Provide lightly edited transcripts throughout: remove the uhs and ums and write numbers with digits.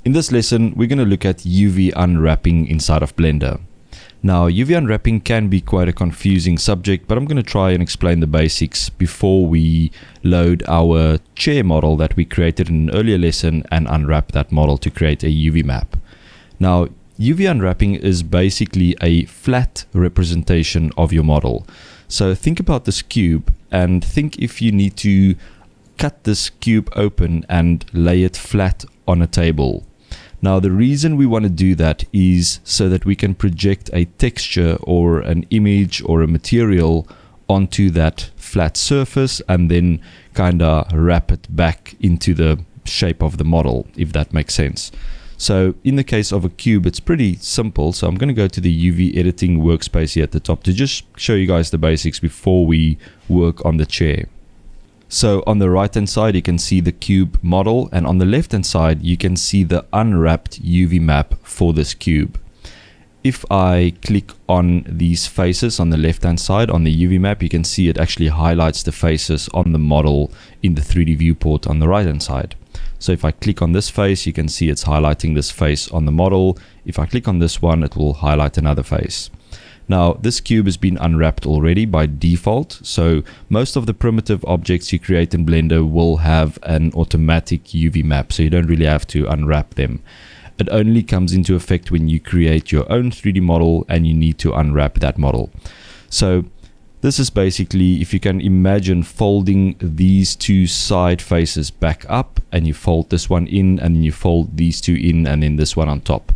In this lesson, we're going to look at UV unwrapping inside of Blender. Now, UV unwrapping can be quite a confusing subject, but I'm going to try and explain the basics before we load our chair model that we created in an earlier lesson and unwrap that model to create a UV map. Now, UV unwrapping is basically a flat representation of your model. So think about this cube and think if you need to cut this cube open and lay it flat on a table. Now, the reason we want to do that is so that we can project a texture or an image or a material onto that flat surface and then kind of wrap it back into the shape of the model, if that makes sense. So in the case of a cube, it's pretty simple. So I'm going to go to the UV editing workspace here at the top to just show you guys the basics before we work on the chair. So on the right hand side, you can see the cube model, and on the left hand side, you can see the unwrapped UV map for this cube. If I click on these faces on the left hand side on the UV map, you can see it actually highlights the faces on the model in the 3D viewport on the right hand side. So if I click on this face, you can see it's highlighting this face on the model. If I click on this one, it will highlight another face. Now, this cube has been unwrapped already by default, so most of the primitive objects you create in Blender will have an automatic UV map, so you don't really have to unwrap them. It only comes into effect when you create your own 3D model and you need to unwrap that model. So this is basically, if you can imagine folding these two side faces back up, and you fold this one in, and then you fold these two in, and then this one on top.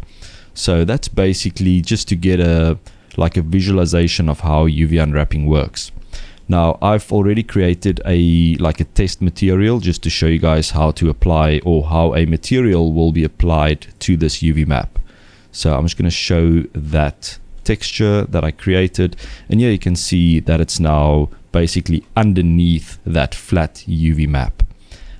So that's basically just to get a visualization of how UV unwrapping works. Now, I've already created a test material just to show you guys how to apply, or how a material will be applied to this UV map. So I'm just going to show that texture that I created, and here you can see that it's now basically underneath that flat UV map.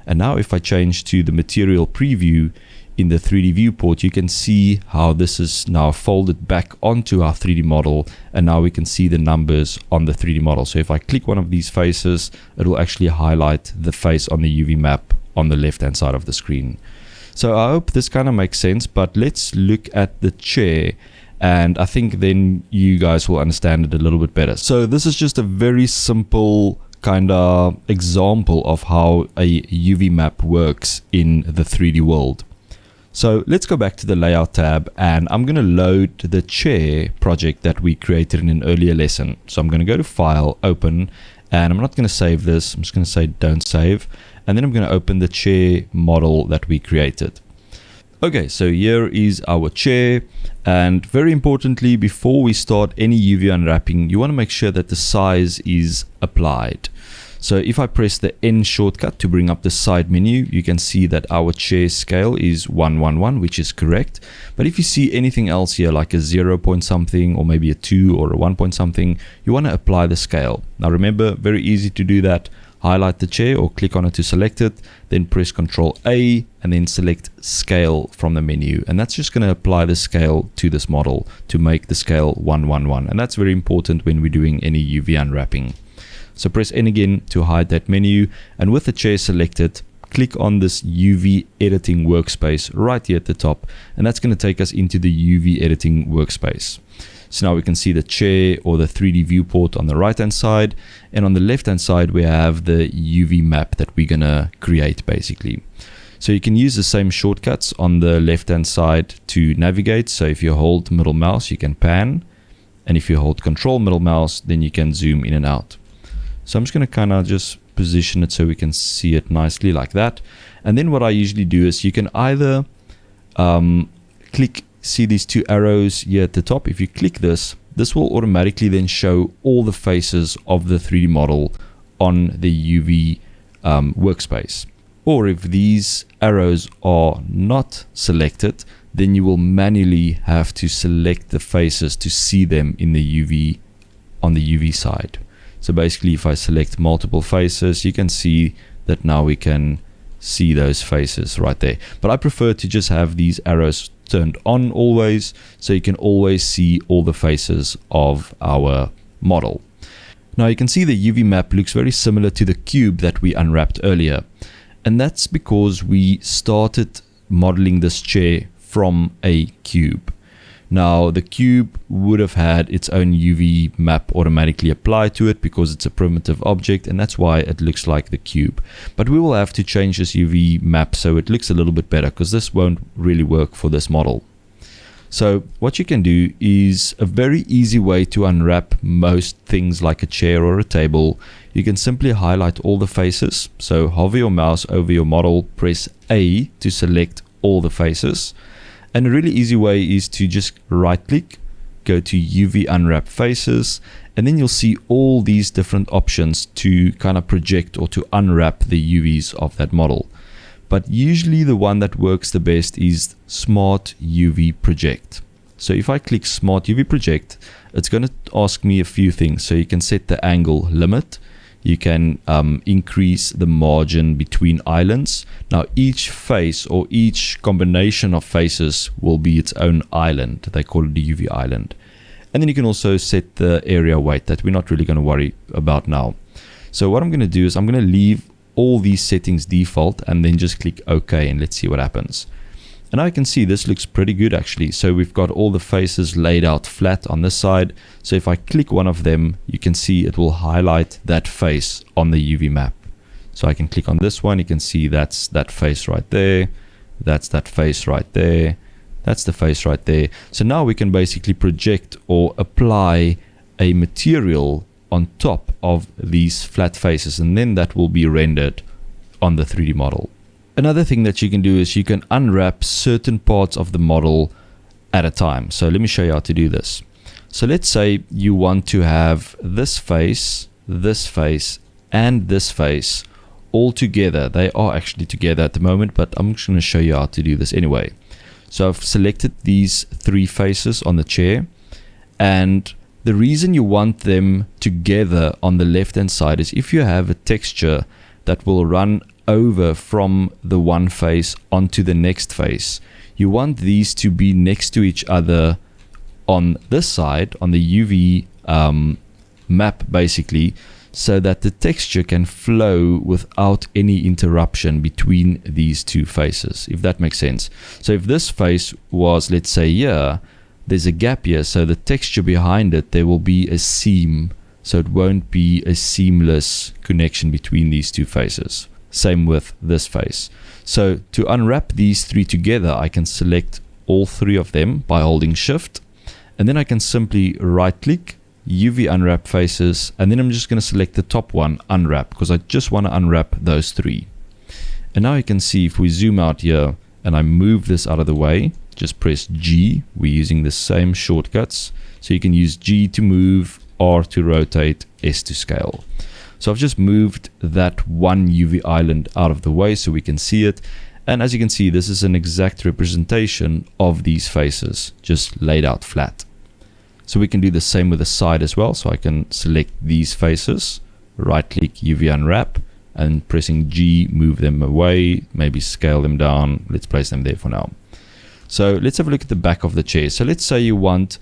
And now if I change to the material preview in the 3D viewport, you can see how this is now folded back onto our 3D model, and now we can see the numbers on the 3D model. So if I click one of these faces, it will actually highlight the face on the UV map on the left hand side of the screen. So I hope this kind of makes sense, but let's look at the chair, and I think then you guys will understand it a little bit better. So this is just a very simple kind of example of how a UV map works in the 3D world. So let's go back to the layout tab, and I'm going to load the chair project that we created in an earlier lesson. So I'm going to go to File, Open, and I'm not going to save this. I'm just going to say Don't Save, and then I'm going to open the chair model that we created. Okay, so here is our chair, and very importantly, before we start any UV unwrapping, you want to make sure that the size is applied. So if I press the N shortcut to bring up the side menu, you can see that our chair scale is 111, which is correct. But if you see anything else here, like a 0 point something, or maybe a 2 or a 1 point something, you want to apply the scale. Now remember, very easy to do that. Highlight the chair or click on it to select it, then press Ctrl A and then select Scale from the menu. And that's just going to apply the scale to this model to make the scale 111. And that's very important when we're doing any UV unwrapping. So press N again to hide that menu, and with the chair selected, click on this UV editing workspace right here at the top, and that's going to take us into the UV editing workspace. So now we can see the chair or the 3D viewport on the right hand side, and on the left hand side we have the UV map that we're going to create basically. So you can use the same shortcuts on the left hand side to navigate. So if you hold middle mouse, you can pan, and if you hold Control middle mouse, then you can zoom in and out. So I'm just going to kind of just position it so we can see it nicely like that. And then what I usually do is you can either see these two arrows here at the top. If you click this, this will automatically then show all the faces of the 3D model on the UV workspace. Or if these arrows are not selected, then you will manually have to select the faces to see them in the UV on the UV side. So basically, if I select multiple faces, you can see that now we can see those faces right there. But I prefer to just have these arrows turned on always, so you can always see all the faces of our model. Now you can see the UV map looks very similar to the cube that we unwrapped earlier. And that's because we started modeling this chair from a cube. Now the cube would have had its own UV map automatically applied to it because it's a primitive object, and that's why it looks like the cube. But we will have to change this UV map so it looks a little bit better, because this won't really work for this model. So what you can do is a very easy way to unwrap most things like a chair or a table. You can simply highlight all the faces. So hover your mouse over your model, press A to select all the faces. And a really easy way is to just right click, go to UV unwrap faces, and then you'll see all these different options to kind of project or to unwrap the UVs of that model. But usually the one that works the best is Smart UV Project. So if I click Smart UV Project, it's going to ask me a few things. So you can set the angle limit. You can increase the margin between islands. Now each face or each combination of faces will be its own island. They call it the UV island. And then you can also set the area weight that we're not really going to worry about now. So what I'm going to do is I'm going to leave all these settings default and then just click OK, and let's see what happens. And I can see this looks pretty good actually. So we've got all the faces laid out flat on this side. So if I click one of them, you can see it will highlight that face on the UV map. So I can click on this one, you can see that's that face right there, that's that face right there, that's the face right there. So now we can basically project or apply a material on top of these flat faces, and then that will be rendered on the 3D model. Another thing that you can do is you can unwrap certain parts of the model at a time. So let me show you how to do this. So let's say you want to have this face, and this face all together. They are actually together at the moment, but I'm just going to show you how to do this anyway. So I've selected these three faces on the chair, and the reason you want them together on the left hand side is if you have a texture that will run over from the one face onto the next face, you want these to be next to each other on this side, on the UV map basically, so that the texture can flow without any interruption between these two faces, if that makes sense. So if this face was, let's say here, there's a gap here, so the texture behind it, there will be a seam, so it won't be a seamless connection between these two faces. Same with this face. So to unwrap these three together, I can select all three of them by holding shift, and then I can simply right click, UV unwrap faces, and then I'm just going to select the top one, unwrap, because I just want to unwrap those three. And now you can see if we zoom out here and I move this out of the way, just press G. We're using the same shortcuts, so you can use G to move, R to rotate, S to scale. So I've just moved that one UV island out of the way so we can see it. And as you can see, this is an exact representation of these faces, just laid out flat. So we can do the same with the side as well. So I can select these faces, right click UV unwrap, and pressing G, move them away, maybe scale them down. Let's place them there for now. So let's have a look at the back of the chair. So let's say you want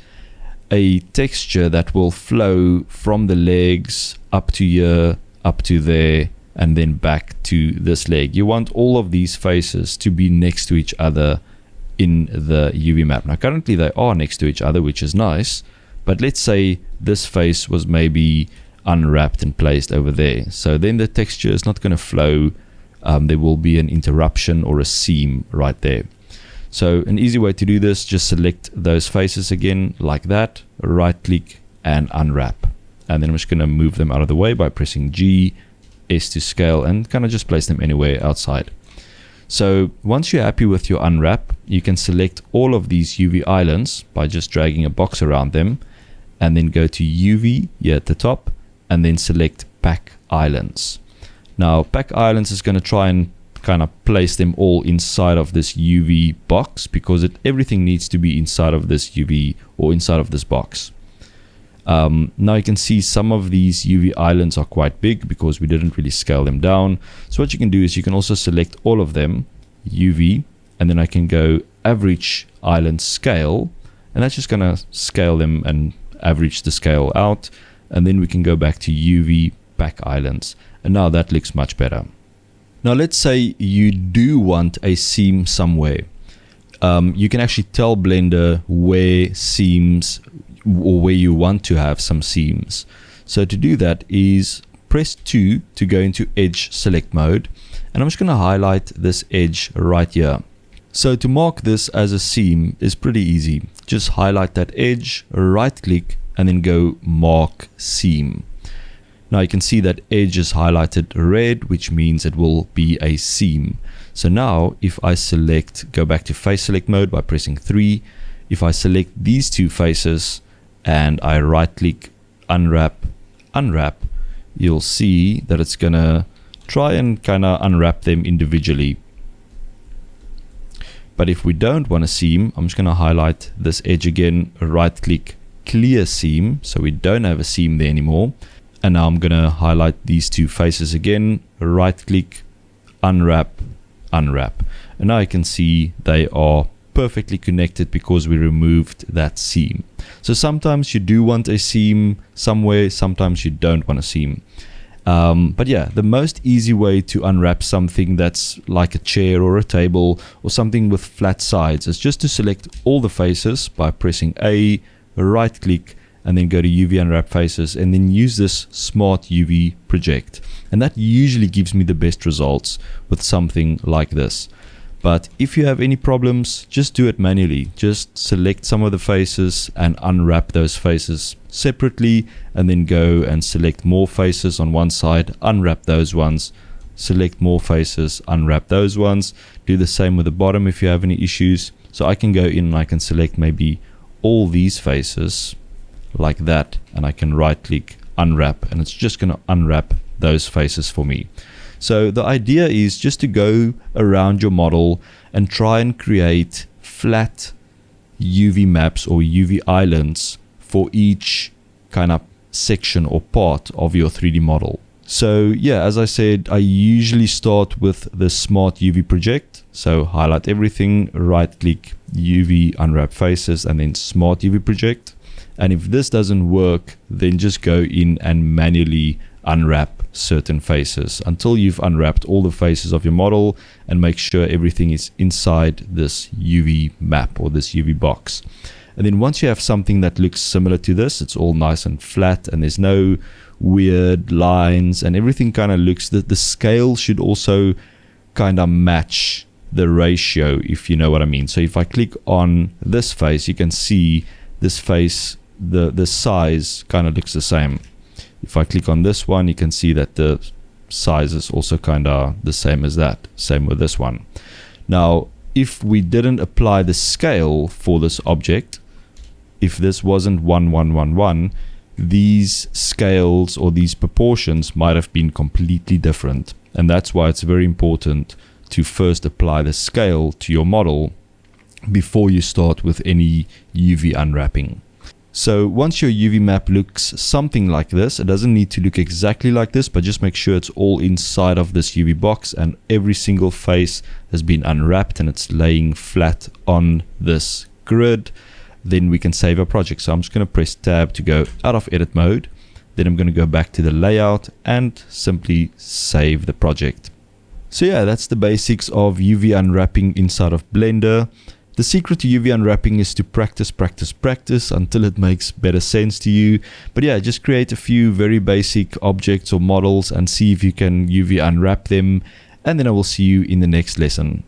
a texture that will flow from the legs up to here, up to there, and then back to this leg. You want all of these faces to be next to each other in the UV map. Now currently they are next to each other, which is nice, but let's say this face was maybe unwrapped and placed over there. So then the texture is not going to flow. There will be an interruption or a seam right there. So an easy way to do this, just select those faces again like that, right click and unwrap. And then I'm just going to move them out of the way by pressing G, S to scale, and kind of just place them anywhere outside. So once you're happy with your unwrap, you can select all of these UV islands by just dragging a box around them, and then go to UV here at the top, and then select Pack Islands. Now Pack Islands is going to try and kind of place them all inside of this UV box, because everything needs to be inside of this UV or inside of this box. Now you can see some of these UV islands are quite big because we didn't really scale them down. So what you can do is you can also select all of them, UV, and then I can go average island scale, and that's just going to scale them and average the scale out. And then we can go back to UV Pack Islands, and now that looks much better. Now let's say you do want a seam somewhere. You can actually tell Blender where seams or where you want to have some seams. So to do that is press 2 to go into edge select mode, and I'm just going to highlight this edge right here. So to mark this as a seam is pretty easy. Just highlight that edge, right click, and then go mark seam. Now you can see that edge is highlighted red, which means it will be a seam. So now if I go back to face select mode by pressing 3, if I select these two faces and I right click, unwrap, you'll see that it's gonna try and kind of unwrap them individually. But if we don't want a seam, I'm just gonna highlight this edge again, right click, clear seam, so we don't have a seam there anymore. And now I'm gonna highlight these two faces again, right click, unwrap. And now you can see they are perfectly connected because we removed that seam. So sometimes you do want a seam somewhere, sometimes you don't want a seam. But yeah, the most easy way to unwrap something that's like a chair or a table or something with flat sides is just to select all the faces by pressing A, right click, and then go to UV unwrap faces, and then use this smart UV project. And that usually gives me the best results with something like this. But if you have any problems, just do it manually. Just select some of the faces and unwrap those faces separately, and then go and select more faces on one side, unwrap those ones, select more faces, unwrap those ones. Do the same with the bottom if you have any issues. So I can go in and I can select maybe all these faces like that, and I can right click, unwrap, and it's just going to unwrap those faces for me. So the idea is just to go around your model and try and create flat UV maps or UV islands for each kind of section or part of your 3D model. So yeah, as I said, I usually start with the smart UV project. So highlight everything, right click, UV unwrap faces, and then smart UV project. And if this doesn't work, then just go in and manually unwrap certain faces until you've unwrapped all the faces of your model, and make sure everything is inside this UV map or this UV box. And then once you have something that looks similar to this, it's all nice and flat and there's no weird lines and everything kind of looks, the scale should also kind of match the ratio, if you know what I mean. So if I click on this face, you can see this face, the size kind of looks the same. If I click on this one, you can see that the size is also kind of the same as that. Same with this one. Now, if we didn't apply the scale for this object, if this wasn't 1, 1, 1, 1, these scales or these proportions might have been completely different. And that's why it's very important to first apply the scale to your model before you start with any UV unwrapping. So once your UV map looks something like this, it doesn't need to look exactly like this, but just make sure it's all inside of this UV box and every single face has been unwrapped and it's laying flat on this grid. Then we can save our project. So I'm just going to press tab to go out of edit mode. Then I'm going to go back to the layout and simply save the project. So yeah, that's the basics of UV unwrapping inside of Blender. The secret to UV unwrapping is to practice until it makes better sense to you. But yeah, just create a few very basic objects or models and see if you can UV unwrap them. And then I will see you in the next lesson.